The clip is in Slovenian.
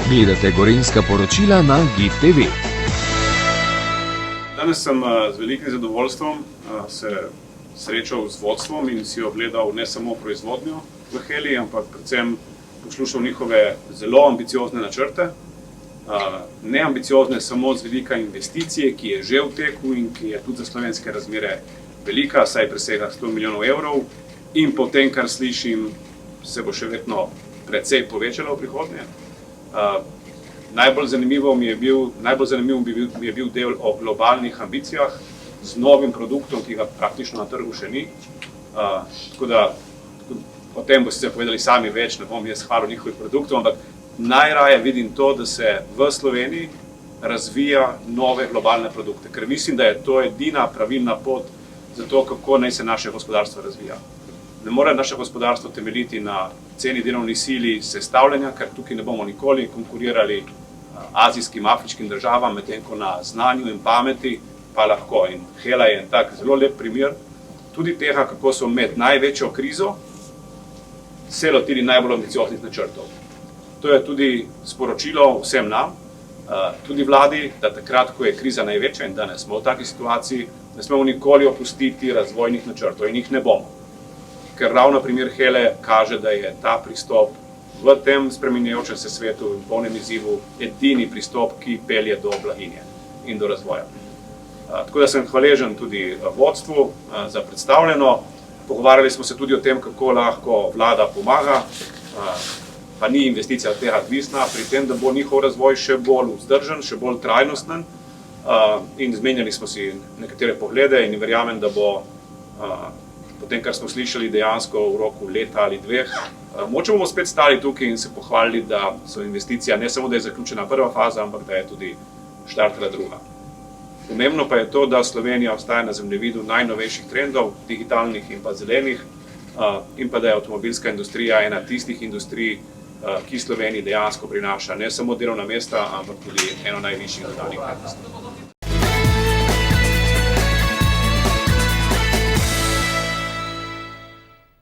Gledate Gorenjska poročila na GIF TV. Danes sem z velikim zadovoljstvom se srečal z vodstvom in si ogledal ne samo proizvodnjo v Heli, ampak predvsem poslušal njihove zelo ambiciozne načrte. Neambiciozne samo z velika investicije, ki je že v teku in ki je tudi za slovenske razmere velika, saj presega 100 milijonov evrov, in po tem, kar slišim, se bo še vedno precej povečala v prihodnje. Najbolj zanimiv mi je bil del o globalnih ambicijah z novim produktom, ki ga praktično na trgu še ni. Tako da o tem boste povedali sami več, ne bom jaz hvalil njihovih produktov, ampak najraje vidim to, da se v Sloveniji razvija nove globalne produkte, ker mislim, da je to edina pravilna pot za to, kako naj se naše gospodarstvo razvija. Ne more naše gospodarstvo temeljiti na ceni delovni sili sestavljanja, ker tukaj ne bomo nikoli konkurirali azijskim, afriškim državam, medtem ko na znanju in pameti pa lahko. In Hela je en tak zelo lep primer tudi tega, kako so med največjo krizo se lotili najbolj ambicioznih načrtov. To je tudi sporočilo vsem nam, tudi vladi, da takrat, ko je kriza največja, in danes smo v taki situaciji, ne smemo nikoli opustiti razvojnih načrtov in jih ne bomo. Ker ravno primer Hele kaže, da je ta pristop v tem spreminjajočem se svetu in polnem izzivu edini pristop, ki pelje do blaginje in do razvoja. Tako da sem hvaležen tudi vodstvu za predstavljeno. Pogovarjali smo se tudi o tem, kako lahko vlada pomaga, pa ni investicija od tega odvisna, pri tem, da bo njihov razvoj še bolj vzdržen, še bolj trajnosten, in zmenjali smo si nekatere poglede in verjamem, da bo potem, kar smo slišali, dejansko v roku leta ali dveh, mogoče bomo spet stali tukaj in se pohvalili, da so investicija ne samo, da je zaključena prva faza, ampak da je tudi štartala druga. Pomembno pa je to, da Slovenija ostaja na zemljevidu najnovejših trendov, digitalnih in pa zelenih, in pa da je avtomobilska industrija ena tistih industrij, ki Sloveniji dejansko prinaša ne samo delovna mesta, ampak tudi eno najvišjih dodanih vrednosti.